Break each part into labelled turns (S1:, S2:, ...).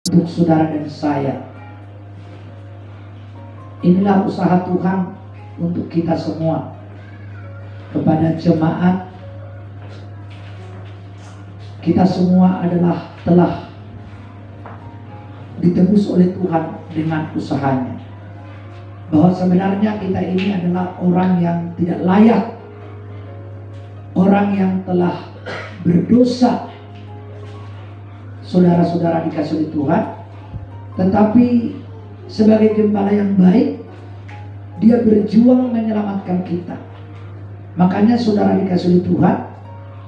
S1: untuk saudara dan saya. Inilah usaha Tuhan untuk kita semua. Kepada jemaat, kita semua adalah telah ditebus oleh Tuhan dengan usahanya. Bahwa sebenarnya kita ini adalah orang yang tidak layak, orang yang telah berdosa, saudara-saudara dikasih oleh Tuhan. Tetapi sebagai gembala yang baik, Dia berjuang menyelamatkan kita. Makanya saudara dikasih oleh Tuhan,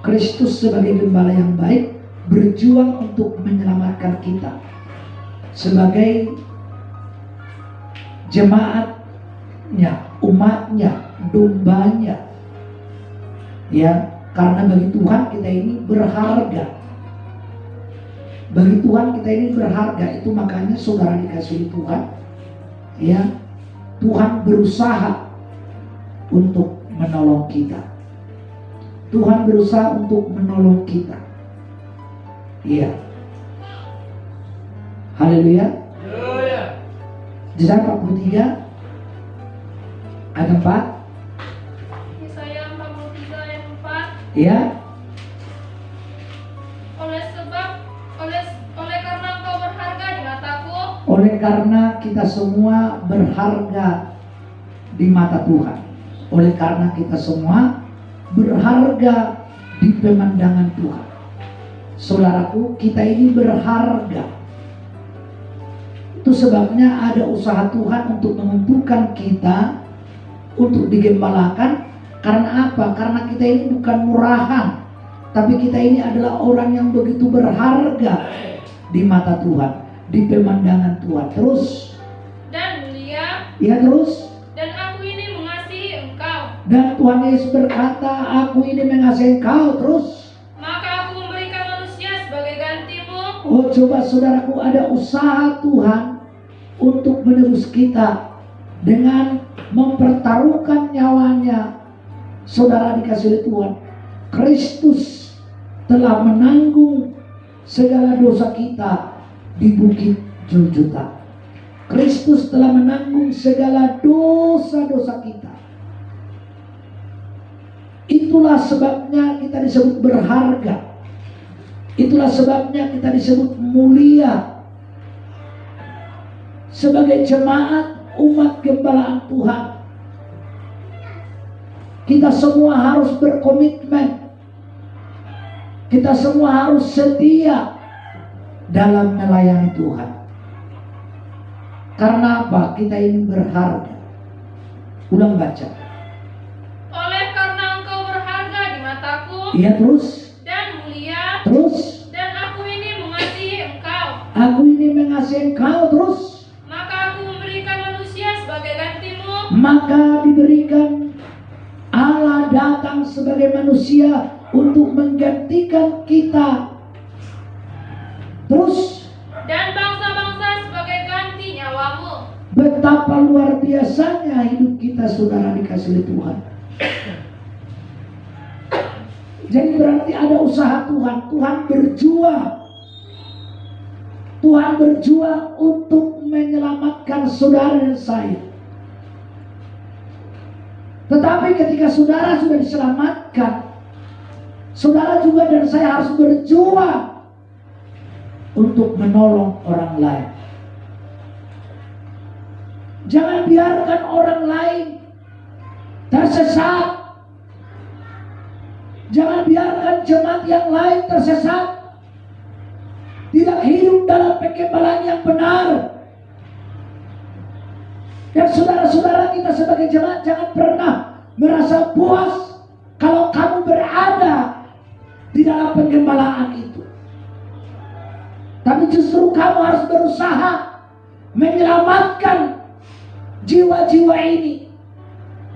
S1: Kristus sebagai gembala yang baik berjuang untuk menyelamatkan kita sebagai jemaatnya, umatnya, dombanya. Ya, karena bagi Tuhan kita ini berharga. Bagi Tuhan kita ini berharga. Itu makanya saudara dikasih Tuhan, ya, Tuhan berusaha untuk menolong kita. Tuhan berusaha untuk menolong kita. Iya. Haleluya. Yesaya 43 ayat 4.
S2: Yesaya 43 ayat 4.
S1: Iya.
S2: Oleh karena engkau berharga di mataku.
S1: Oleh karena kita semua berharga di mata Tuhan. Oleh karena kita semua berharga di pemandangan Tuhan. Saudaraku, kita ini berharga. Itu sebabnya ada usaha Tuhan untuk mengumpulkan kita untuk digembalakan. Karena apa? Karena kita ini bukan murahan, tapi kita ini adalah orang yang begitu berharga di mata Tuhan, di pemandangan Tuhan. Terus.
S2: Dan mulia.
S1: Ya, terus.
S2: Dan aku ini mengasihi engkau.
S1: Dan Tuhan Yesus berkata, aku ini mengasihi engkau. Terus.
S2: Maka aku memberikan manusia sebagai gantimu.
S1: Oh, coba saudaraku, ada usaha Tuhan untuk menebus kita dengan mempertaruhkan nyawanya. Saudara dikasih oleh Tuhan, Kristus telah menanggung segala dosa kita di bukit Golgota. Kristus telah menanggung segala dosa-dosa kita. Itulah sebabnya kita disebut berharga. Itulah sebabnya kita disebut mulia. Sebagai jemaat umat gembalaan Tuhan, kita semua harus berkomitmen. Kita semua harus setia dalam melayani Tuhan. Karena apa? Kita ini berharga. Ulang baca.
S2: Oleh karena engkau berharga di mataku.
S1: Iya, terus.
S2: Dan mulia.
S1: Terus.
S2: Dan aku ini mengasihi engkau.
S1: Aku ini mengasihi engkau. Terus.
S2: Maka aku memberikan manusia sebagai gantimu.
S1: Maka diberikan, Allah datang sebagai manusia untuk menggantikan kita. Terus.
S2: Dan bangsa-bangsa sebagai ganti nyawamu.
S1: Betapa luar biasanya hidup kita, saudara dikasih oleh Tuhan. Jadi berarti ada usaha Tuhan. Tuhan berjuang. Tuhan berjuang untuk menyelamatkan saudara dan saya. Tetapi ketika saudara sudah diselamatkan, saudara juga dan saya harus berjuang untuk menolong orang lain. Jangan biarkan orang lain tersesat. Jangan biarkan jemaat yang lain tersesat, tidak hidup dalam pengembalaan yang benar. Dan saudara-saudara kita sebagai jemaat jangan pernah merasa puas kalau kamu berada di dalam pengembalaan itu. Tapi justru kamu harus berusaha menyelamatkan jiwa-jiwa ini.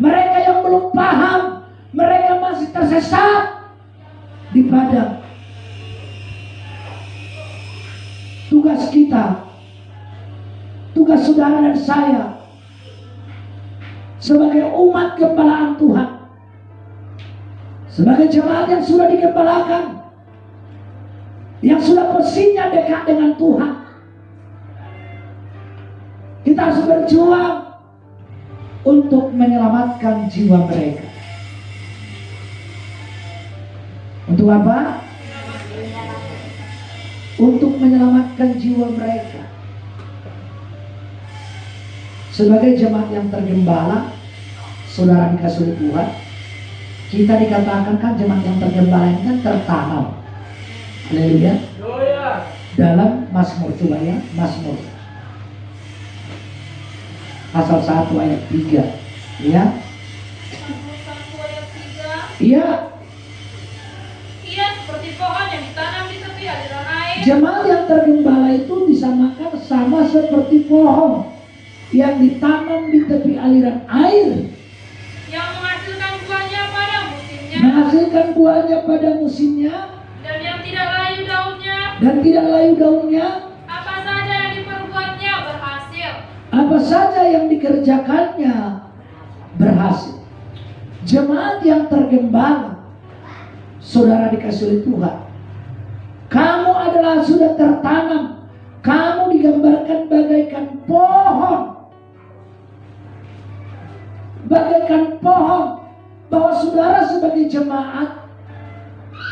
S1: Mereka yang belum paham, mereka masih tersesat di padang. Tugas kita, tugas saudara dan saya sebagai umat gembalaan Tuhan, sebagai jemaat yang sudah digembalakan, yang sudah posisinya dekat dengan Tuhan, Kita harus berjuang untuk menyelamatkan jiwa mereka. Untuk apa? Untuk menyelamatkan jiwa mereka. Sebagai jemaat yang tergembala, saudara dikasih oleh Tuhan, kita dikatakan kan jemaat yang tergembala ini kan tertanam. Haleluya. Dalam Mazmur, coba ya, Mazmur pasal 1 ayat 3, ya.
S2: Mazmur 1 ayat 3.
S1: Iya.
S2: Ia seperti pohon yang ditanam di tepi aliran air.
S1: Jemaat yang tergembala itu disamakan sama seperti pohon yang ditanam di tepi aliran air,
S2: Yang menghasilkan buahnya pada musimnya.
S1: menghasilkan buahnya pada musimnya,
S2: Dan yang tidak layu daunnya.
S1: dan tidak layu daunnya.
S2: Apa saja yang diperbuatnya berhasil.
S1: Apa saja yang dikerjakannya berhasil. Jemaat yang tergembala, saudara dikasih oleh Tuhan, kamu adalah sudah tertanam. Kamu digambarkan bagaikan pohon. Bagaikan pohon. Bahwa saudara sebagai jemaat,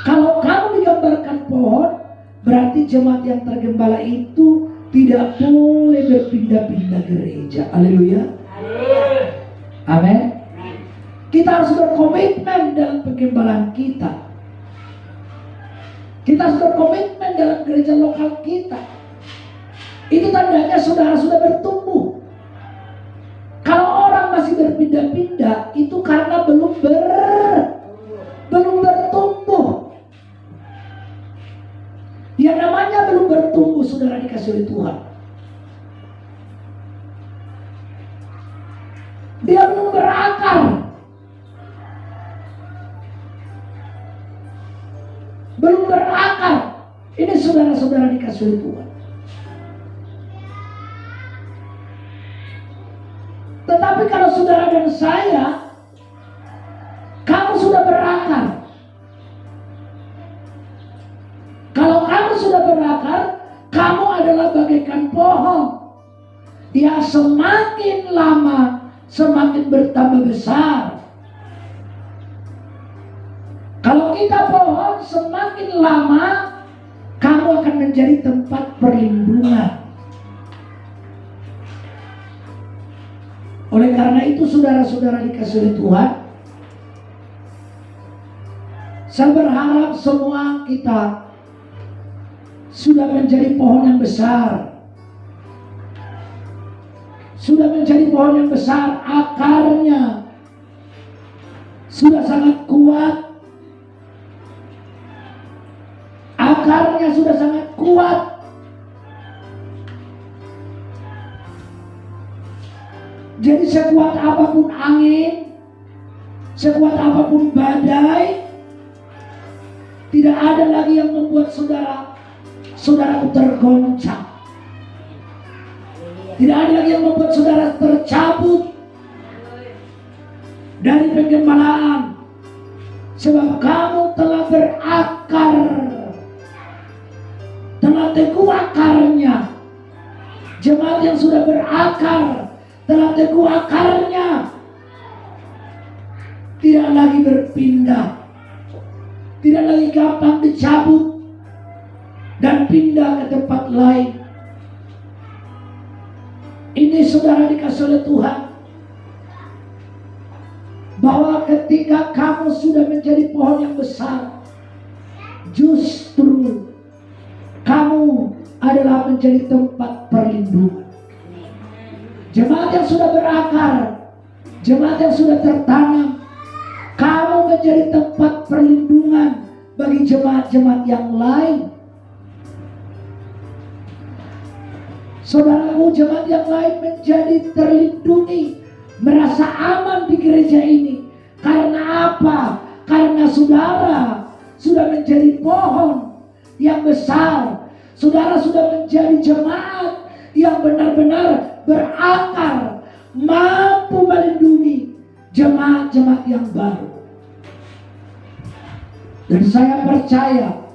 S1: kalau kamu digambarkan pohon, berarti jemaat yang tergembala itu tidak boleh berpindah-pindah gereja. Haleluya. Amin. Kita harus berkomitmen dalam penggembalaan kita. Kita harus berkomitmen dalam gereja lokal kita. Itu tandanya saudara sudah bertumbuh. Kalau orang masih berpindah-pindah, itu karena belum bertumbuh. Yang namanya belum bertumbuh, saudara dikasih oleh Tuhan. Dia belum berakar. Belum berakar. Ini saudara-saudara dikasih oleh Tuhan. Tetapi kalau saudara dan saya, kamu sudah berakar. Kalau kamu sudah berakar, kamu adalah bagaikan pohon yang semakin lama semakin bertambah besar. Kalau kita pohon, semakin lama kamu akan menjadi tempat perlindungan. Oleh karena itu, saudara-saudara dikasih oleh Tuhan, saya berharap semua kita sudah menjadi pohon yang besar. Sudah menjadi pohon yang besar, akarnya sudah sangat kuat. Akarnya sudah sangat kuat. Jadi sekuat apapun angin, sekuat apapun badai, tidak ada lagi yang membuat saudaraku tergoncang. Tidak ada lagi yang membuat saudara tercabut dari penggembalaan. Sebab kamu telah berakar, telah teguh akarnya. Jemaat yang sudah berakar, telah teguh akarnya, tidak lagi berpindah, tidak lagi gampang dicabut dan pindah ke tempat lain. Ini saudara dikasih oleh Tuhan, bahwa ketika kamu sudah menjadi pohon yang besar, justru kamu adalah menjadi tempat perlindungan. Jemaat yang sudah berakar, jemaat yang sudah tertanam, kamu menjadi tempat perlindungan bagi jemaat-jemaat yang lain. Saudaraku, jemaat yang lain menjadi terlindungi, merasa aman di gereja ini. Karena apa? Karena saudara sudah menjadi pohon yang besar. Saudara sudah menjadi jemaat yang benar-benar berakar, mampu melindungi jemaat-jemaat yang baru. Dan saya percaya,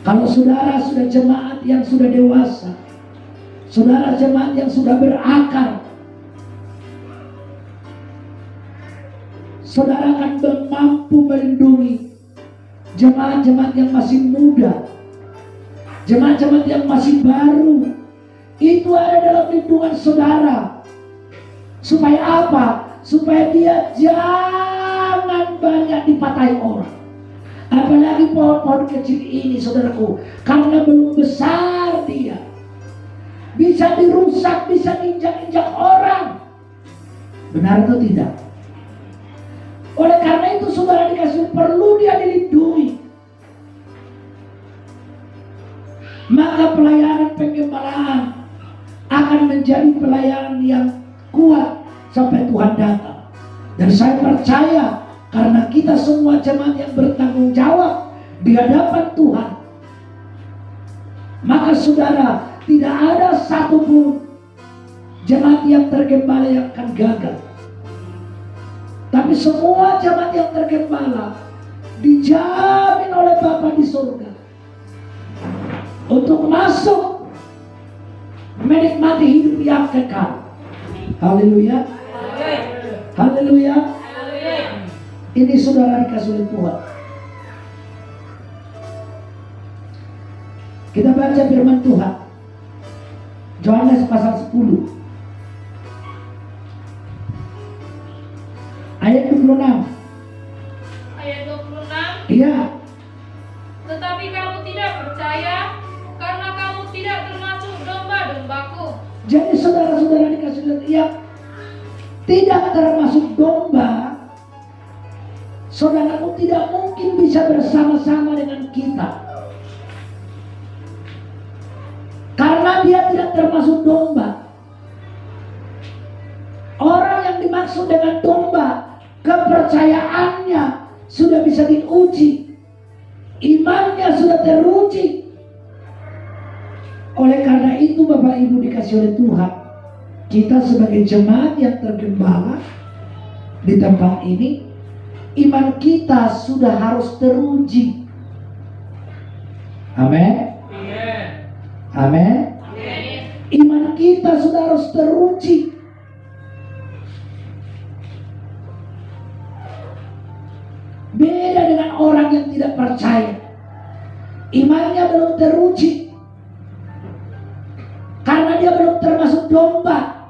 S1: kalau saudara sudah jemaat yang sudah dewasa, Saudara jemaat yang sudah berakar, saudara akan mampu melindungi jemaat-jemaat yang masih muda, jemaat-jemaat yang masih baru. Itu ada dalam lindungan saudara. Supaya apa? Supaya dia jangan banyak dipatahi orang. Apalagi pohon-pohon kecil ini, saudaraku, karena belum besar dia, bisa dirusak, bisa diinjak-injak orang. Benar atau tidak? Oleh karena itu saudara dikasih, perlu dia dilindungi. Maka pelayanan pengembalaan akan menjadi pelayanan yang kuat sampai Tuhan datang. Dan saya percaya, karena kita semua jemaat yang bertanggung jawab di hadapan Tuhan, maka saudara, tidak ada satupun jemaat yang tergembala yang akan gagal. Tapi semua jemaat yang tergembala dijamin oleh Bapa di surga untuk masuk menikmati hidup yang kekal. Haleluya. Haleluya. Ini saudara dikasih oleh Tuhan. Kita baca firman Tuhan. Yohanes pasal 10 ayat 26.
S2: Ayat 26.
S1: Iya.
S2: Tetapi kamu tidak percaya karena kamu tidak termasuk domba-dombaku.
S1: Jadi saudara-saudara dikasih lihat, yang tidak termasuk domba, saudaraku tidak mungkin bisa bersama-sama dengan kita. Karena dia tidak termasuk domba. Orang yang dimaksud dengan domba, kepercayaannya sudah bisa diuji, imannya sudah teruji. Oleh karena itu Bapak Ibu dikasih oleh Tuhan, kita sebagai jemaat yang tergembala di tempat ini, iman kita sudah harus teruji. Amin. Amin. Iman kita sudah harus teruji. Beda dengan orang yang tidak percaya, imannya belum teruji karena dia belum termasuk domba.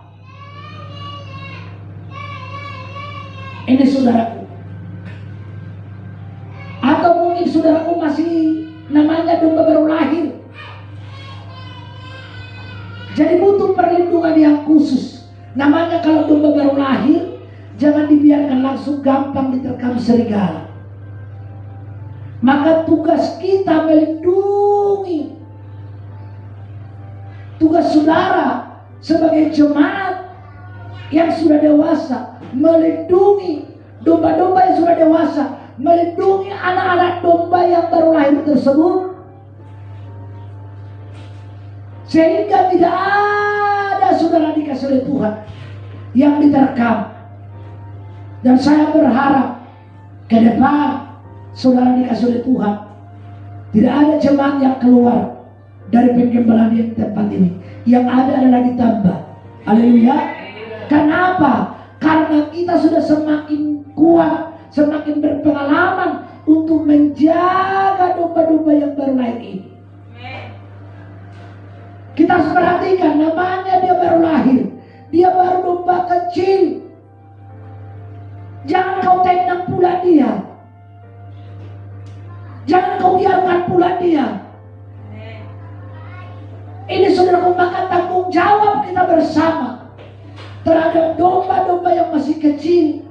S1: Ini saudaraku. Atau mungkin saudaraku masih namanya domba baru lahir, jadi butuh perlindungan yang khusus. Namanya kalau domba baru lahir, jangan dibiarkan langsung gampang diterkam serigala. Maka tugas kita melindungi, tugas saudara sebagai jemaat yang sudah dewasa, melindungi domba-domba yang sudah dewasa, melindungi anak-anak domba yang baru lahir tersebut, sehingga tidak ada saudara dikasih oleh Tuhan yang diterkam. Dan saya berharap ke depan saudara dikasih oleh Tuhan, tidak ada jemaat yang keluar dari penggembalaan yang tempat ini. Yang ada adalah ditambah. Haleluya. Kenapa? Karena kita sudah semakin kuat, semakin berpengalaman untuk menjaga domba-domba yang baru lahir ini. Kita harus perhatikan, namanya dia baru lahir, dia baru domba kecil. Jangan kau tendang pula dia, jangan kau biarkan pula dia. Ini saudara, maka tanggung jawab kita bersama terhadap domba-domba yang masih kecil,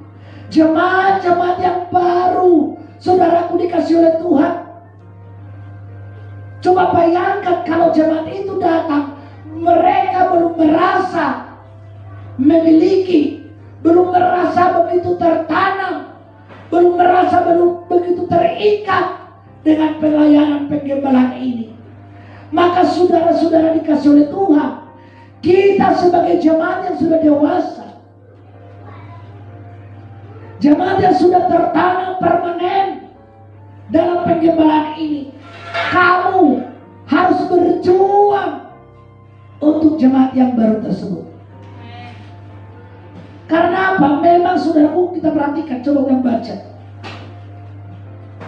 S1: jemaat-jemaat yang baru, saudaraku dikasih oleh Tuhan. Coba bayangkan kalau jemaat itu datang, mereka belum merasa memiliki, belum merasa begitu tertanam, belum merasa belum begitu terikat dengan pelayanan penggembalaan ini. Maka saudara-saudara dikasih oleh Tuhan, kita sebagai jemaat yang sudah dewasa, jemaat yang sudah tertanam permanen dalam penggembalaan ini, kamu harus berjuang untuk jemaat yang baru tersebut. Karena apa? Memang saudaraku, kita perhatikan, coba ulang baca.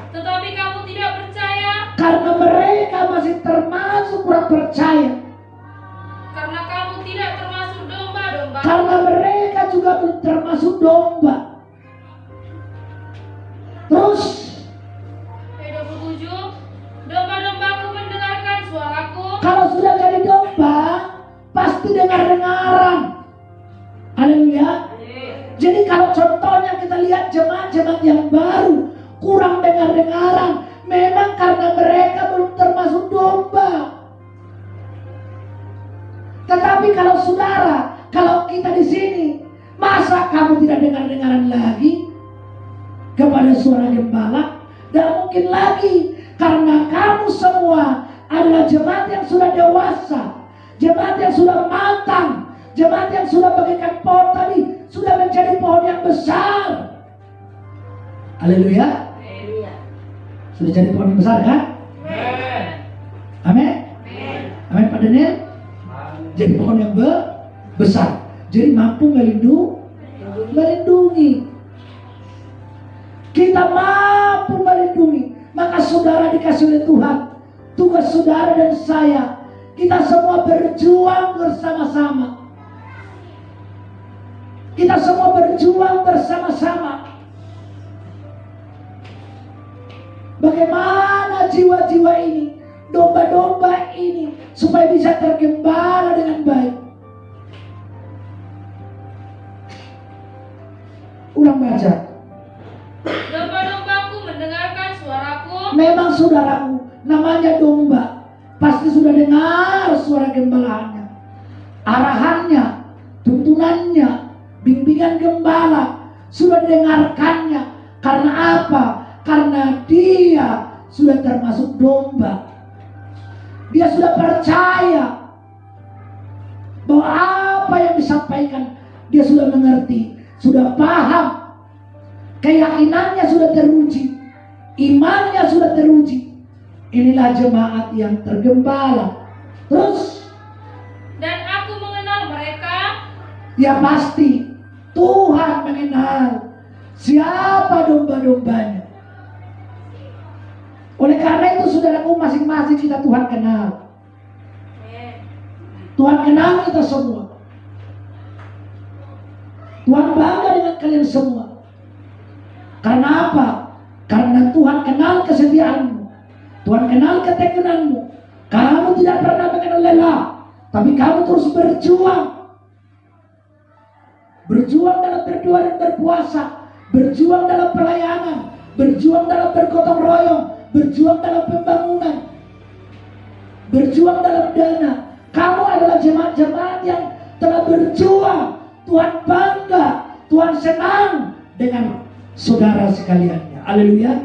S2: Tetapi kamu tidak percaya.
S1: Karena mereka masih termasuk kurang percaya.
S2: Karena kamu tidak termasuk domba-domba.
S1: Karena mereka juga belum termasuk domba. Terus
S2: Ayat 27, domba-dombaku mendengarkan suaraku.
S1: kalau sudah jadi domba, pasti dengar-dengaran. Haleluya. Jadi kalau contohnya kita lihat jemaat-jemaat yang baru kurang dengar-dengaran, memang karena mereka belum termasuk domba. Tetapi kalau saudara, kalau kita di sini, masa kamu tidak dengar-dengaran lagi kepada suara gembala? Dan mungkin lagi, karena kamu semua adalah jemaat yang sudah dewasa, jemaat yang sudah matang, jemaat yang sudah bagaikan pohon tadi, sudah menjadi pohon yang besar. Haleluya. Sudah jadi pohon yang besar kan? Amin. Amin Pak Daniel. Jadi pohon yang besar, jadi mampu melindungi. Kita mampu melindungi. Maka saudara dikasih oleh Tuhan, tugas saudara dan saya, kita semua berjuang bersama-sama. Kita semua berjuang bersama-sama. Bagaimana jiwa-jiwa ini, domba-domba ini, supaya bisa tergembala dengan baik. Ulang baca.
S2: Domba-dombaku mendengarkan suaraku.
S1: Memang saudaraku, namanya domba, pasti sudah dengar suara gembalaannya, arahannya, tuntunannya, bimbingan gembala, sudah didengarkannya. Karena apa? Karena dia sudah termasuk domba. Dia sudah percaya bahwa apa yang disampaikan dia sudah mengerti, sudah paham, keyakinannya sudah teruji, imannya sudah teruji. Inilah jemaat yang tergembala. Terus,
S2: Dan aku mengenal mereka.
S1: ya pasti Tuhan mengenal siapa domba-dombanya. Oleh karena itu saudaraku, masing-masing kita Tuhan kenal. Tuhan kenal kita semua. Tuhan bangga dengan kalian semua. Karena apa? Karena Tuhan kenal kesetiaanmu, Tuhan kenal ketekunanmu. Kamu tidak pernah mengenal lelah, tapi kamu terus berjuang. Berjuang dalam berdoa dan berpuasa, berjuang dalam pelayanan, berjuang dalam bergotong royong, berjuang dalam pembangunan, berjuang dalam dana. Kamu adalah jemaat-jemaat yang telah berjuang. Tuhan bangga, Tuhan senang dengan saudara sekaliannya. Haleluya.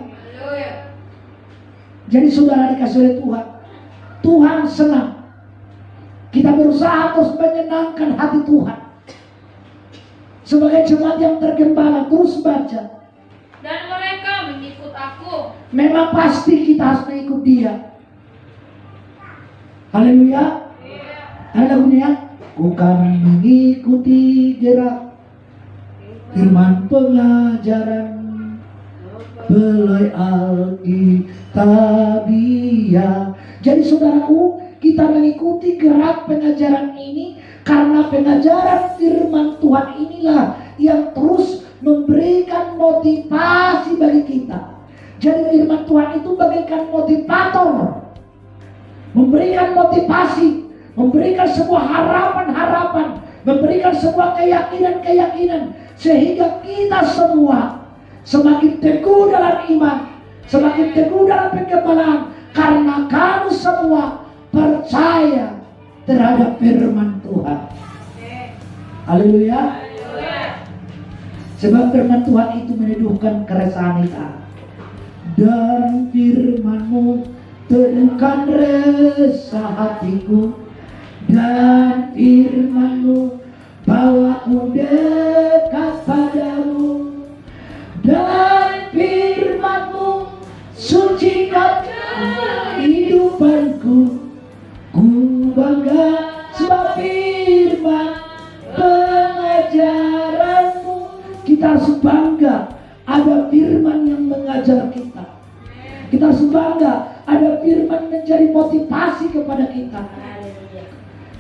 S1: Jadi saudara dikasih oleh Tuhan, Tuhan senang. Kita berusaha terus menyenangkan hati Tuhan. Sebagai jemaat yang tergembala, terus baca.
S2: Dan mereka mengikut aku.
S1: Memang pasti kita harus mengikut dia. Haleluya. Ada lagunya. Ku kan mengikuti gerak firman pengajaran belai Alkitabiah. Jadi saudaraku, kita mengikuti gerak pengajaran ini karena pengajaran firman Tuhan inilah yang terus memberikan motivasi bagi kita. Jadi firman Tuhan itu bagaikan motivator, memberikan motivasi, memberikan sebuah harapan-harapan, memberikan sebuah keyakinan-keyakinan, sehingga kita semua semakin teguh dalam iman, semakin teguh dalam penggembalaan, karena kamu semua percaya terhadap firman Tuhan. Haleluya. Sebab firman Tuhan itu meneduhkan keresahan kita. Dan firman-Mu teduhkan resah hatiku, dan firman-Mu bawaku dekat padamu, dan firman-Mu sucikan kehidupanku. Ku bangga sebab Kita harus bangga ada firman yang mengajar kita. Kita harus bangga ada firman menjadi motivasi kepada kita.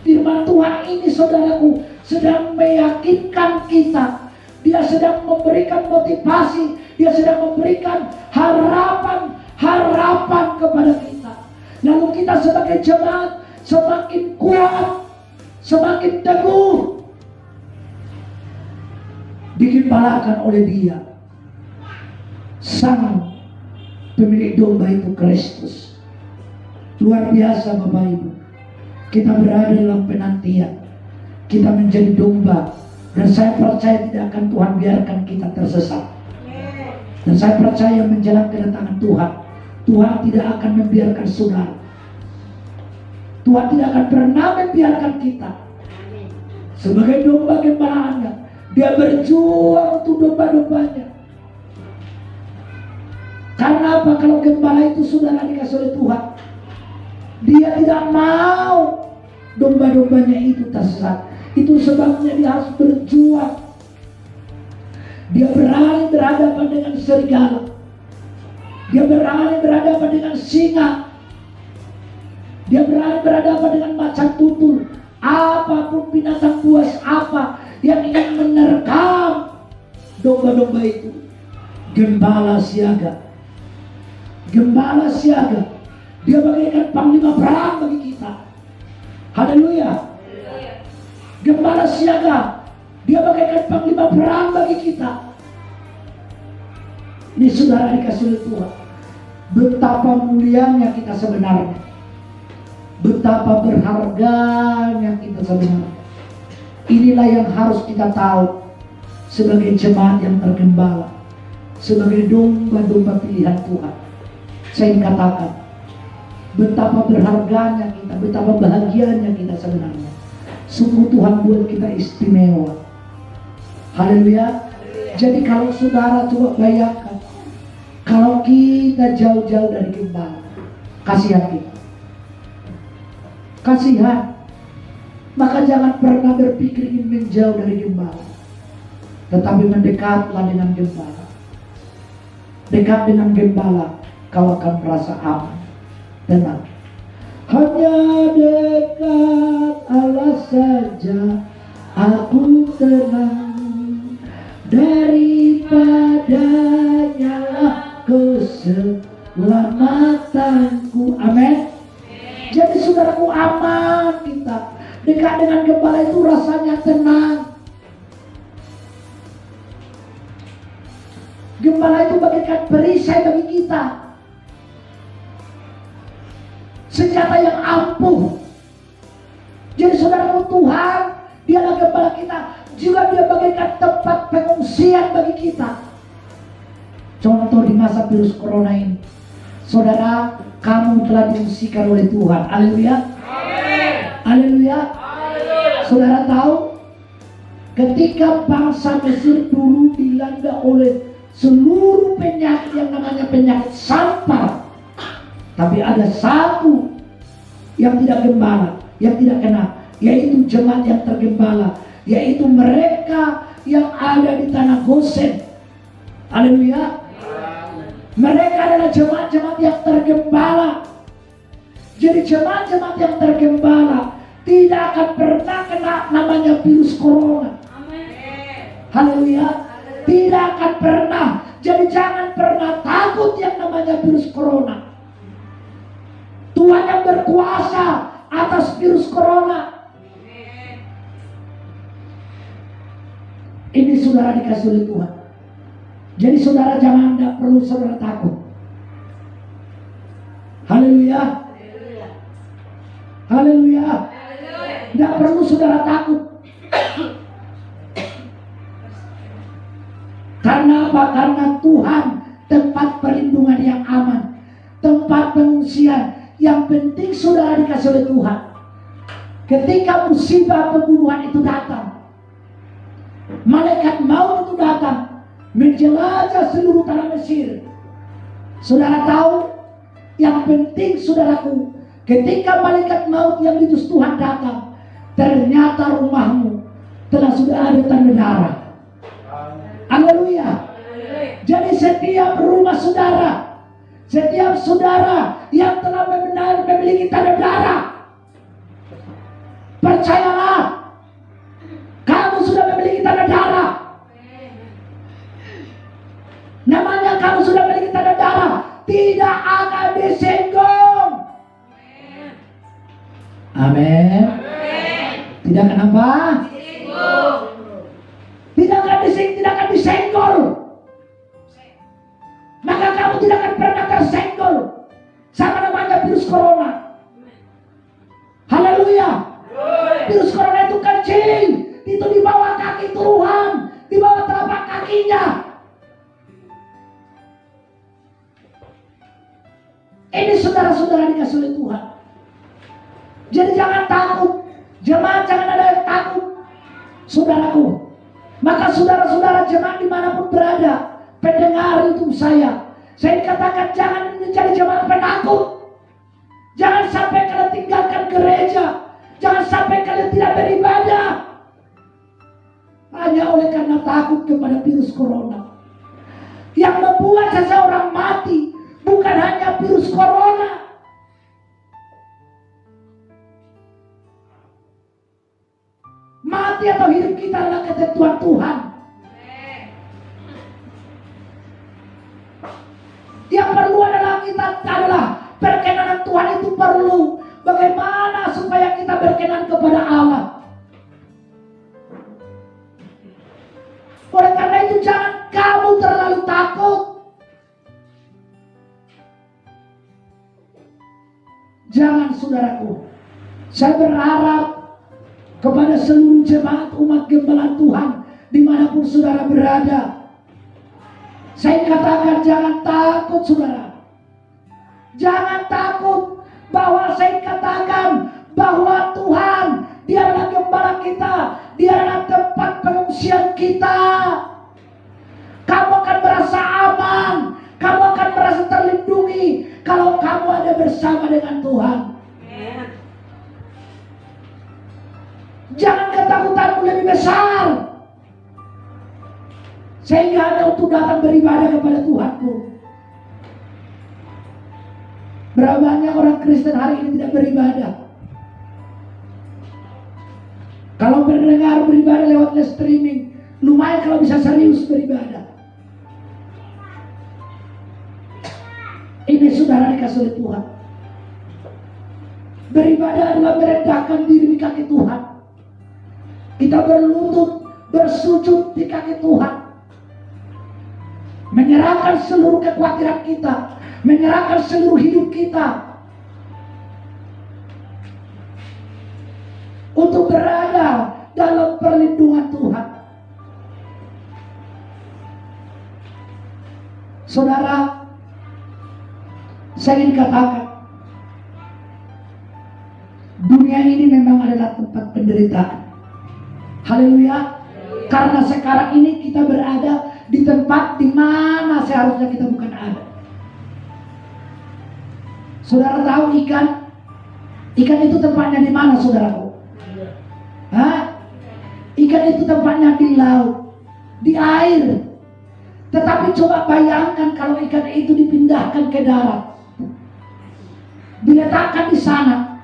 S1: Firman Tuhan ini, saudaraku, sedang meyakinkan kita. Dia sedang memberikan motivasi. Dia sedang memberikan harapan kepada kita. Lalu kita sebagai jemaat semakin kuat, semakin teguh, digembalakan oleh Dia, Sang pemilik domba itu, Kristus. Luar biasa Bapak Ibu. Kita berada dalam penantian. Kita menjadi domba. Dan saya percaya tidak akan Tuhan biarkan kita tersesat. Dan saya percaya menjelang kedatangan Tuhan, Tuhan tidak akan membiarkan saudara. Tuhan tidak akan pernah membiarkan kita. Sebagai domba gembalaannya, Dia berjuang untuk domba-dombanya. Karena apa? Kalau gembala itu saudara dikasih oleh Tuhan, Dia tidak mau domba-dombanya itu tersesat. Itu sebabnya Dia harus berjuang. Dia berani berhadapan dengan serigala. Dia berani berhadapan dengan singa. Dia berani berhadapan dengan macan tutul. Apapun binatang buas apa yang ingin menerkam domba-domba itu. Gembala siaga. Gembala siaga. Dia bagaikan panglima perang bagi kita. Haleluya. Gembala siaga. Dia bagaikan panglima perang bagi kita. Ini saudara dikasih oleh Tuhan. Betapa mulianya kita sebenarnya. Betapa berharganya kita sebenarnya. Inilah yang harus kita tahu sebagai jemaat yang tergembala, sebagai domba-domba pilihan Tuhan. Saya ingin katakan, betapa berharganya kita, betapa bahagianya kita sebenarnya. Sungguh Tuhan buat kita istimewa. Haleluya. Jadi kalau saudara coba bayangkan, kalau kita jauh-jauh dari gembala, kasihan kita. Kasihan. Maka jangan pernah berpikir ingin menjauh dari gembala, tetapi mendekatlah dengan gembala. Dekat dengan gembala, kau akan merasa aman, tenang. Hanya dekat Allah saja aku tenang, daripadanya keselamatanku. Amin. Jadi saudaraku, aman kita. Dekat dengan gembala itu rasanya tenang. Gembala itu bagaikan perisai bagi kita, senjata yang ampuh. Jadi saudaraku, Tuhan Dialah gembala kita, juga Dia bagaikan tempat pengungsian bagi kita. Contoh di masa virus corona ini, saudara, kamu telah diungsikan oleh Tuhan. Haleluya. Haleluya. Saudara tahu, ketika bangsa Mesir dulu dilanda oleh seluruh penyakit yang namanya penyakit sampar, tapi ada satu yang tidak gembala, yang tidak kena, yaitu jemaat yang tergembala, yaitu mereka yang ada di tanah Gosen. Haleluya. Mereka adalah jemaat-jemaat yang tergembala. Jadi jemaat-jemaat yang tergembala tidak akan pernah kena namanya virus corona. Haleluya. Tidak akan pernah. Jadi jangan pernah takut yang namanya virus corona. Tuhan yang berkuasa atas virus corona. Ini saudara dikasih oleh Tuhan. Jadi saudara jangan, tidak perlu saudara takut. Haleluya. Haleluya. Tidak perlu saudara takut. Karena apa? Karena Tuhan tempat perlindungan yang aman, tempat pengungsian. Yang penting saudara dikasih oleh Tuhan. Ketika musibah pembunuhan itu datang, malaikat maut itu datang menjelajah seluruh tanah Mesir. Saudara tahu, yang penting saudaraku, ketika malaikat maut yang diutus Tuhan datang, ternyata rumahmu telah sudah ada tanda darah. Haleluya. setiap rumah saudara, setiap saudara yang telah memiliki tanda darah, percayalah, kamu sudah memiliki tanda darah. Namanya kamu sudah memiliki tanda darah, tidak akan disinggung. Amin. Tidak kenapa? Tidak akan disenggol. Maka kamu tidak akan pernah tersenggol sama namanya virus corona. Haleluya. Virus corona itu kecil, itu di bawah kaki Tuhan, di bawah telapak kakinya. Ini saudara-saudara dikasih oleh Tuhan. Jadi jangan takut, jemaat, jangan ada yang takut, saudaraku. Maka saudara-saudara jemaat dimanapun berada, pendengar YouTube saya katakan jangan menjadi jemaat penakut. Jangan sampai kalian tinggalkan gereja, jangan sampai kalian tidak beribadah hanya oleh karena takut kepada virus corona. Yang membuat seseorang mati bukan hanya virus corona. Mati atau hidup kita adalah ketentuan Tuhan. Yang perlu adalah kita adalah berkenan Tuhan itu perlu. Bagaimana supaya kita berkenan kepada Allah? Oleh karena itu jangan kamu terlalu takut. Jangan, saudaraku. Saya berharap kepada seluruh jemaat umat gembala Tuhan dimanapun saudara berada, saya katakan jangan takut, saudara. Jangan takut, bahwa saya katakan bahwa Tuhan Dia adalah gembala kita, Dia adalah tempat pengungsian kita. Kamu akan merasa aman, kamu akan merasa terlindungi kalau kamu ada bersama dengan Tuhan. Jangan ketakutanmu lebih besar sehingga hanya untuk datang beribadah kepada Tuhanmu. Berapa banyak orang Kristen hari ini tidak beribadah? Kalau mendengar beribadah lewat live streaming, lumayan kalau bisa serius beribadah. Ini saudara dikasih oleh Tuhan. Beribadah adalah merendahkan diri di kaki Tuhan. Kita berlutut, bersujud di kaki Tuhan. Menyerahkan seluruh kekhawatiran kita, menyerahkan seluruh hidup kita untuk berada dalam perlindungan Tuhan. Saudara, saya ingin katakan, dunia ini memang adalah tempat penderitaan. Haleluya. Karena sekarang ini kita berada di tempat di mana seharusnya kita bukan ada. Saudara tahu ikan? Ikan itu tempatnya di mana, saudaraku? Hah? Ikan itu tempatnya di laut, di air. Tetapi coba bayangkan kalau ikan itu dipindahkan ke darat, diletakkan di sana,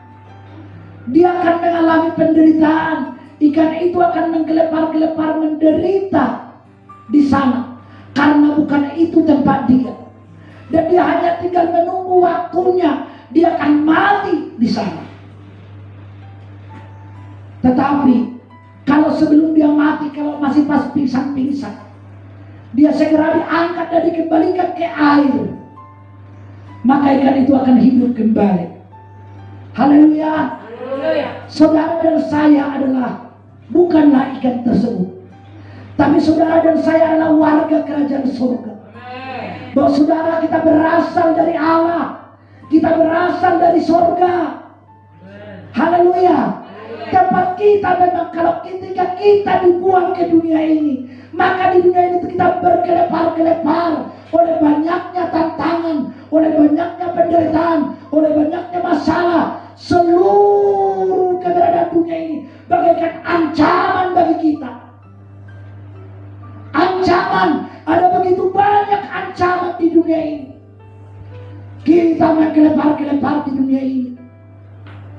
S1: dia akan mengalami penderitaan. Ikan itu akan menggelepar-gelepar menderita di sana karena bukan itu tempat dia, dan dia hanya tinggal menunggu waktunya, dia akan mati di sana. Tetapi kalau sebelum dia mati, kalau masih pas pingsan-pingsan, dia segera diangkat dan dikembalikan ke air, maka ikan itu akan hidup kembali. Haleluya. Saudara dan saya adalah bukanlah ikan tersebut, tapi saudara dan saya adalah warga kerajaan surga. Bahwa saudara, kita berasal dari Allah, kita berasal dari surga. Haleluya. Tempat kita memang kalau ketika kita dibuang ke dunia ini, maka di dunia ini kita bergelepar-gelepar oleh banyaknya tantangan, oleh banyaknya penderitaan, oleh banyaknya masalah. Seluruh keberadaan dunia ini bagaikan ancaman bagi kita. Ancaman, ada begitu banyak ancaman dunia ini. Kita menggelepar-gelepar di dunia ini.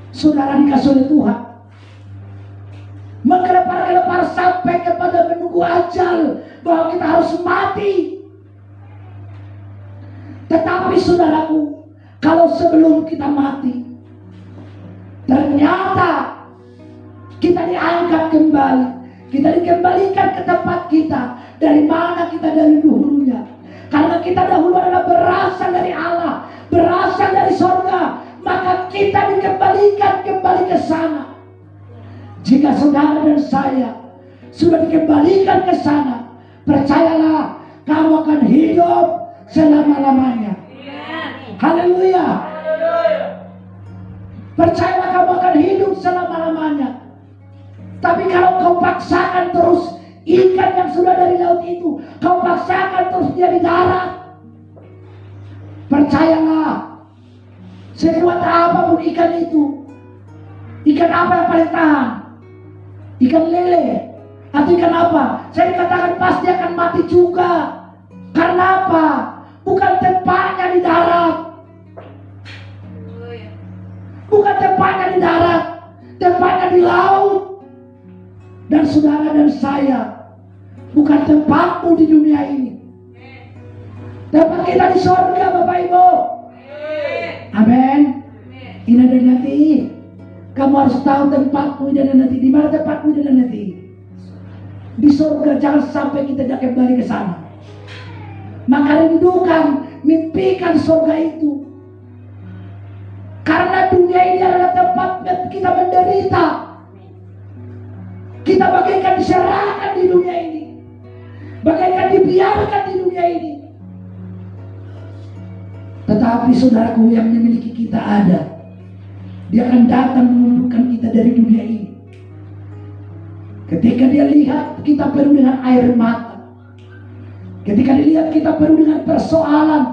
S1: Saudara dikasih oleh Tuhan. Menggelepar-gelepar sampai kepada menunggu ajal bahwa kita harus mati. Tetapi saudaraku, kalau sebelum kita mati, ternyata kita diangkat kembali, kita dikembalikan ke tempat kita. Dari mana kita dari dahulunya? Karena kita dahulu adalah berasal dari Allah, berasal dari sorga, maka kita dikembalikan kembali ke sana. Jika saudara dan saya sudah dikembalikan ke sana, percayalah, kamu akan hidup selama-lamanya. Haleluya. Percayalah, kamu akan hidup selama-lamanya. Tapi kalau kau paksakan terus ikan yang sudah dari laut itu, kau paksakan terus dia di darat, percayalah, sekuat apapun ikan itu, ikan apa yang paling tahan? Ikan lele atau ikan apa? Saya katakan pasti akan mati juga. Karena apa? Bukan tempatnya di darat. Bukan tempatnya di darat, tempatnya di laut. Dan saudara dan saya, bukan tempatmu di dunia ini. Tempat kita di sorga, Bapak Ibu. Amin. Ini dan nanti kamu harus tahu tempatmu dan nanti. Di mana tempatmu dan nanti? Di sorga. Jangan sampai kita tidak kembali ke sana. Maka rindukan, mimpikan sorga itu. Karena dunia ini adalah tempat kita menderita. Kita bagaikan diserahkan di dunia ini, bagaikan dibiarkan di dunia ini. Tetapi saudaraku, yang memiliki kita ada. Dia akan datang mengumpulkan kita dari dunia ini. Ketika dia lihat kita penuh dengan air mata, ketika dilihat kita penuh dengan persoalan,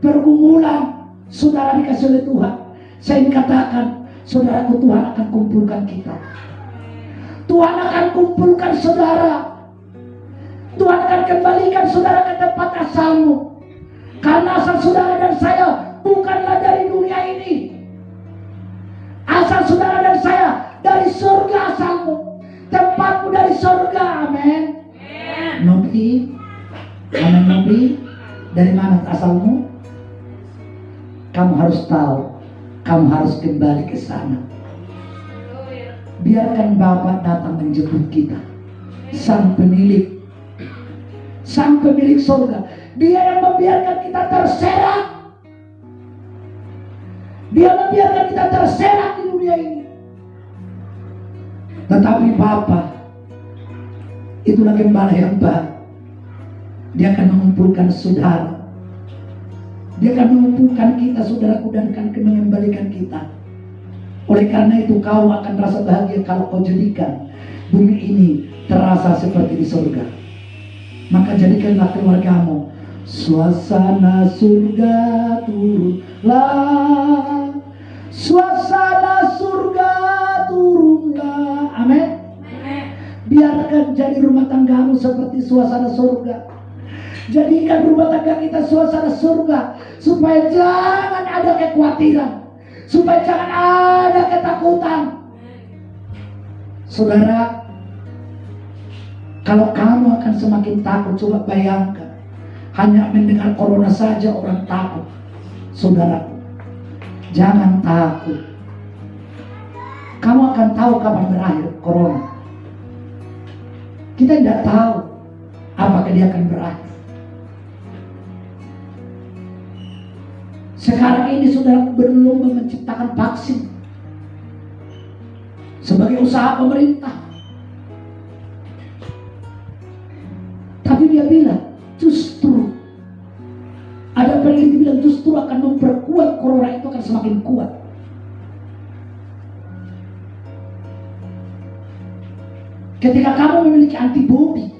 S1: pergumulan, saudara dikasih oleh Tuhan, saya ingin katakan, saudaraku, Tuhan akan kumpulkan kita. Tuhan akan kumpulkan saudara. Tuhan akan kembalikan saudara ke tempat asalmu. Karena asal saudara dan saya bukanlah dari dunia ini. Asal saudara dan saya dari surga asalmu. Tempatmu dari surga. Amin. Nobi. Amin, Nobi. Dari mana asalmu? Kamu harus tahu. Kamu harus kembali ke sana. Biarkan Bapa datang menjemput kita. Sang pemilik surga. Dia yang membiarkan kita terserak. Dia membiarkan kita terserak di dunia ini. Tetapi Bapa, itulah gembala yang baik. Dia akan mengumpulkan saudara. Dia akan mengumpulkan kita, saudaraku, dan akan mengembalikan kita. Oleh karena itu kau akan rasa bahagia kalau kau jadikan bumi ini terasa seperti di surga. Maka jadikanlah keluargamu suasana surga turunlah, suasana surga turunlah. Amin. Biarkan jadi rumah tanggamu seperti suasana surga. Jadikan rumah tangga kita suasana surga, supaya jangan ada kekhawatiran, supaya jangan ada ketakutan. Saudara, kalau kamu akan semakin takut, coba bayangkan, hanya mendengar corona saja orang takut. Saudara, jangan takut. Kamu akan tahu kapan berakhir corona. Kita tidak tahu apakah dia akan berakhir. Sekarang ini saudara berlomba menciptakan vaksin sebagai usaha pemerintah. Tapi dia bilang justru, ada peneliti bilang justru akan memperkuat, corona itu akan semakin kuat. Ketika kamu memiliki antibodi,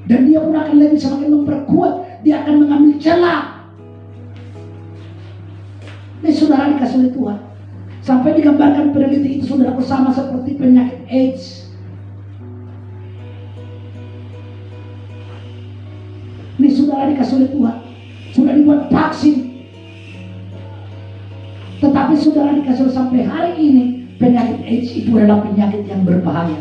S1: dan dia pun akan lebih semakin memperkuat, dia akan mengambil celah. Ini saudara dikasih oleh Tuhan. Sampai digambarkan peneliti itu saudara bersama seperti penyakit AIDS. Ini saudara dikasih oleh Tuhan. dibuat vaksin. Tetapi saudara dikasih sampai hari ini, penyakit AIDS itu adalah penyakit yang berbahaya.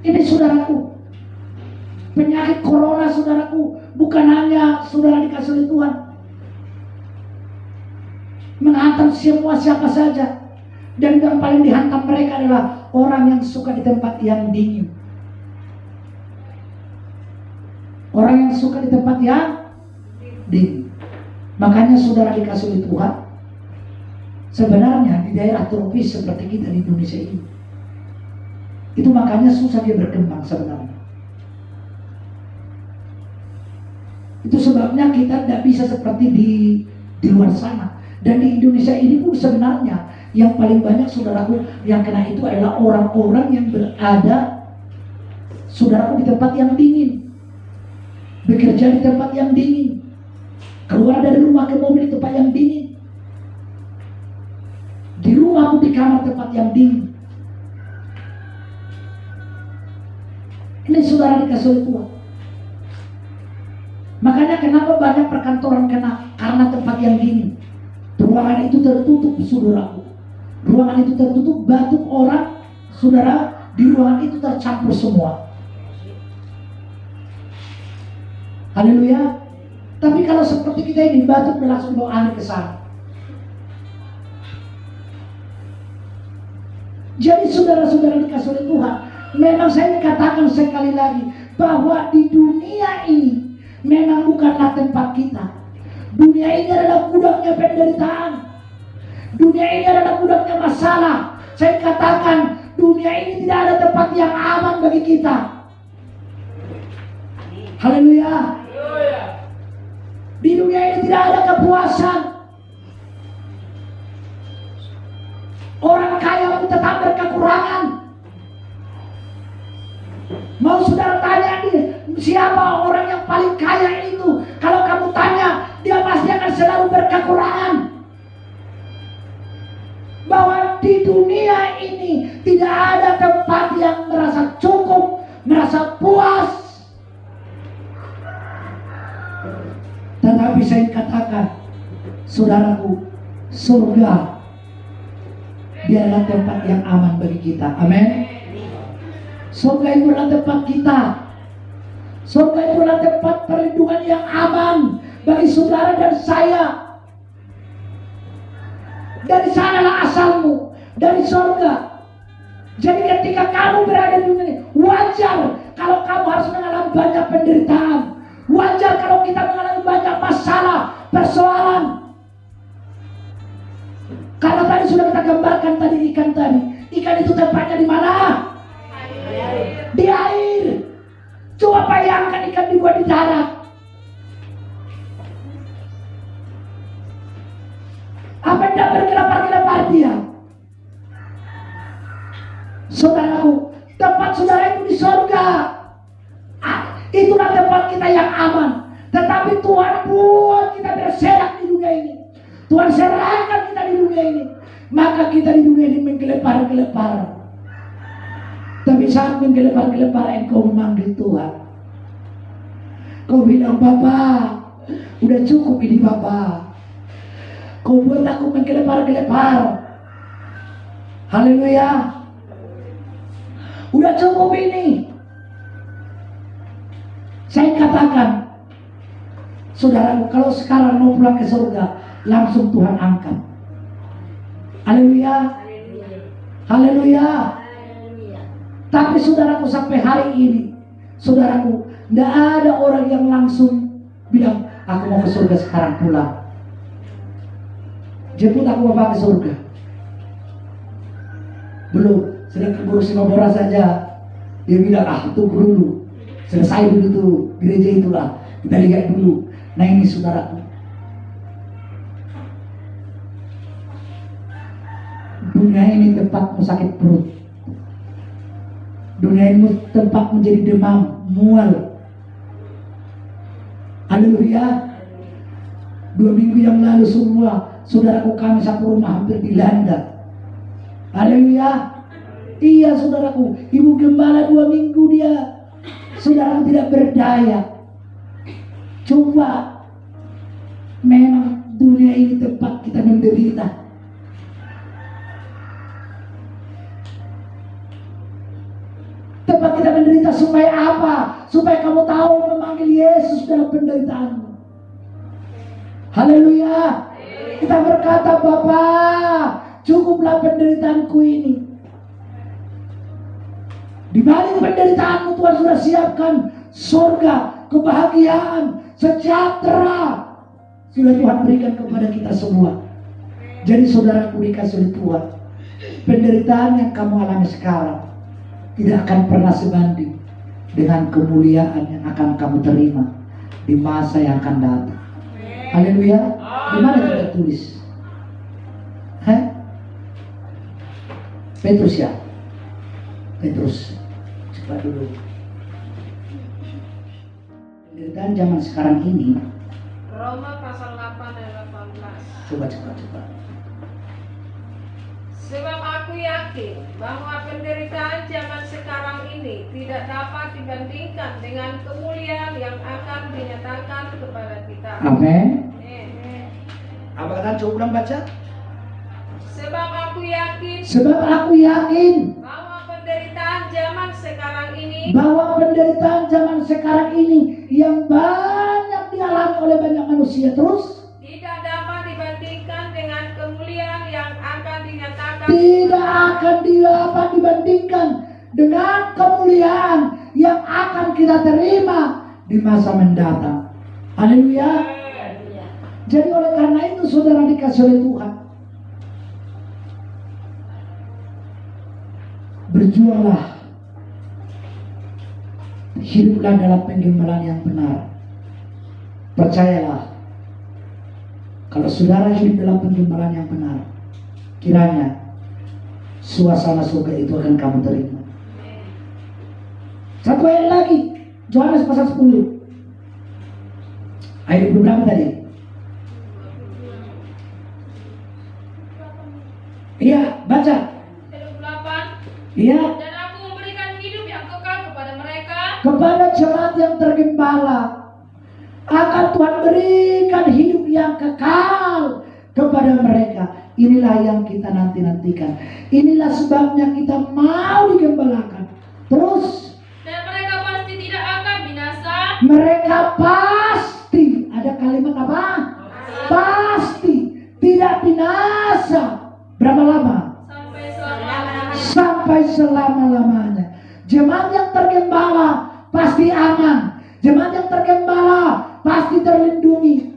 S1: Ini saudaraku, penyakit corona saudaraku, bukan hanya saudara dikasih oleh Tuhan, menghantam semua siapa saja. Dan yang paling dihantam mereka adalah orang yang suka di tempat yang dingin. Orang yang suka di tempat yang dingin. Makanya saudara dikasih oleh Tuhan, sebenarnya di daerah tropis seperti kita di Indonesia ini, itu makanya susah dia berkembang sebenarnya. Itu sebabnya kita tidak bisa seperti di luar sana. Dan di Indonesia ini pun sebenarnya yang paling banyak saudaraku yang kena itu adalah orang-orang yang berada, saudaraku, di tempat yang dingin, bekerja di tempat yang dingin, keluar dari rumah ke mobil di tempat yang dingin, di rumah pun di kamar tempat yang dingin. Ini saudara dikasih oleh Tuhan. Makanya kenapa banyak perkantoran kena? Karena tempat yang dingin. Ruangan itu tertutup, saudaraku. Ruangan itu tertutup, batuk orang, saudara, di ruangan itu tercampur semua. Haleluya. Tapi kalau seperti kita ini, batuk dan langsung bawa angin ke sana. Jadi saudara-saudara dikasih oleh Tuhan, memang saya katakan sekali lagi bahwa di dunia ini memang bukanlah tempat kita. Dunia ini adalah gudangnya penderitaan. Dunia ini adalah gudangnya masalah. Saya katakan dunia ini tidak ada tempat yang aman bagi kita. Haleluya. Di dunia ini tidak ada kepuasan. Orang kaya pun tetap berkekurangan. Mau saudara tanya nih, siapa orang yang paling kaya itu? Kalau kamu tanya, dia pasti akan selalu berkekurangan. Bahwa di dunia ini tidak ada tempat yang merasa cukup, merasa puas. Tetapi saya katakan, saudaraku, surga dia adalah tempat yang aman bagi kita. Amin. Surga itu adalah tempat kita. Surga itu adalah tempat perlindungan yang aman bagi saudara dan saya. Dari sanalah asalmu, dari surga. Jadi ketika kamu berada di dunia ini, wajar kalau kamu harus mengalami banyak penderitaan. Wajar kalau kita mengalami banyak masalah, persoalan. Karena tadi sudah kita gambarkan tadi ikan tadi. Ikan itu tempatnya di mana? Di air. Coba bayangkan ikan dibuat di darat. Apa tidak bergelepar-gelepar dia? Saudaraku, tempat saudara itu di surga. Itulah tempat kita yang aman. Tetapi Tuhan buat kita berserak di dunia ini. Tuhan serahkan kita di dunia ini. Maka kita di dunia ini menggelepar-gelepar. Tapi saat menggelepar-gelepar, engkau memanggil Tuhan. Kau bilang, Bapak, udah cukup ini Bapak. Kau buat aku menggelepar-gelepar. Haleluya. Udah cukup ini. Saya katakan, saudaraku, kalau sekarang mau pulang ke surga, langsung Tuhan angkat. Haleluya. Haleluya. Tapi saudaraku, sampai hari ini, saudaraku, tidak ada orang yang langsung bilang, aku mau ke surga sekarang pulang. Jemput aku Bapak ke surga. Belum, sedang keburu Sinobora saja. Dia bilang, tunggu dulu. Selesai dulu tuh gereja itulah. Kita lihat dulu. Nah ini saudaraku, dunia ini tempatmu sakit perut. Dunia ini tempat menjadi demam, mual. Haleluya. 2 minggu yang lalu semua saudaraku kami satu rumah hampir dilanda. Haleluya. Iya saudaraku, ibu gembala 2 minggu dia saudara tidak berdaya. Coba, memang dunia ini tempat kita menderita. Tempat kita menderita supaya apa? Supaya kamu tahu memanggil Yesus dalam penderitaanmu. Haleluya. Kita berkata, Bapa, cukuplah penderitaanku ini. Di balik penderitaanmu Tuhan sudah siapkan surga, kebahagiaan, sejahtera. Sudah Tuhan berikan kepada kita semua. Jadi saudaraku dikasih oleh Tuhan, penderitaan yang kamu alami sekarang tidak akan pernah sebanding dengan kemuliaan yang akan kamu terima di masa yang akan datang. Haleluya. Di mana kita tulis? Petrus ya. Petrus. Coba dulu. Penderitaan zaman sekarang ini.
S2: Roma pasal 8 ayat 18.
S1: Coba.
S2: Sebab aku yakin bahwa penderitaan zaman sekarang ini tidak dapat dibandingkan dengan kemuliaan yang akan dinyatakan kepada kita.
S1: Amin.
S2: Amin.
S1: Apa kata? Coba ulang baca.
S2: Sebab aku yakin
S1: bahwa
S2: penderitaan zaman sekarang ini
S1: yang banyak dialami oleh banyak manusia terus
S2: tidak dapat dibandingkan dengan kemuliaan yang akan dinyatakan.
S1: Tidak akan dapat dibandingkan dengan kemuliaan yang akan kita terima di masa mendatang. Haleluya. Jadi oleh karena itu saudara dikasih oleh Tuhan, berjuanglah, hiduplah dalam penggembalaan yang benar. Percayalah, kalau saudara hidup dalam penggembalaan yang benar, kiranya suasana surga itu akan kamu terima. Satu ayat lagi, Yohanes pasal 10 ayat 20 berapa tadi? Iya, baca.
S2: 28.
S1: Iya.
S2: Dan aku memberikan hidup yang kekal kepada mereka.
S1: Kepada jemaat yang tergembala akan Tuhan berikan hidup yang kekal kepada mereka. Inilah yang kita nantikan. Inilah sebabnya kita mau digembalakan. Terus.
S2: Dan mereka pasti tidak akan binasa.
S1: Mereka pasti. Ada kalimat apa? Pasti tidak binasa. Berapa lama?
S2: Sampai selama-lamanya.
S1: Sampai selama-lamanya. Jemaat yang tergembala pasti aman. Jemaat yang tergembala pasti terlindungi.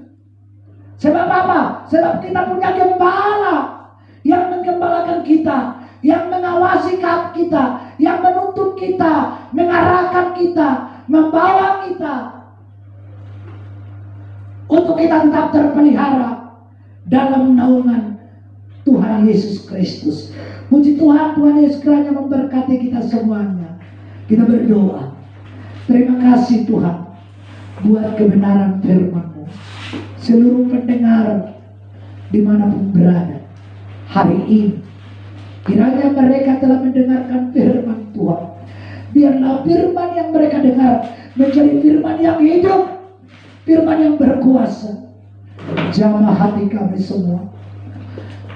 S1: Sebab apa? Sebab kita punya gembala yang menggembalakan kita, yang mengawasi kita, yang menuntun kita, mengarahkan kita, membawa kita untuk kita tetap terpelihara dalam naungan Tuhan Yesus Kristus. Puji Tuhan, Tuhan Yesus kiranya memberkati kita semuanya. Kita berdoa. Terima kasih Tuhan buat kebenaran firman-Mu. Seluruh pendengar dimanapun berada hari ini, kiranya mereka telah mendengarkan firman Tuhan. Biarlah firman yang mereka dengar menjadi firman yang hidup, firman yang berkuasa. Jamah hati kami semua,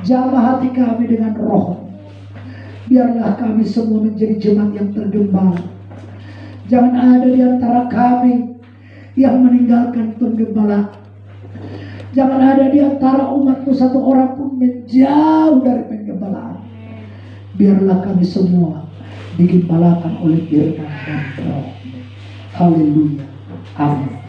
S1: jamah hati kami dengan roh. Biarlah kami semua menjadi jemaat yang tergembala. Jangan ada di antara kami yang meninggalkan penggembala. Jangan ada di antara umatmu satu orang pun menjauh dari penggembalaan. Biarlah kami semua digembalakan oleh firman dan roh. Haleluya. Amin.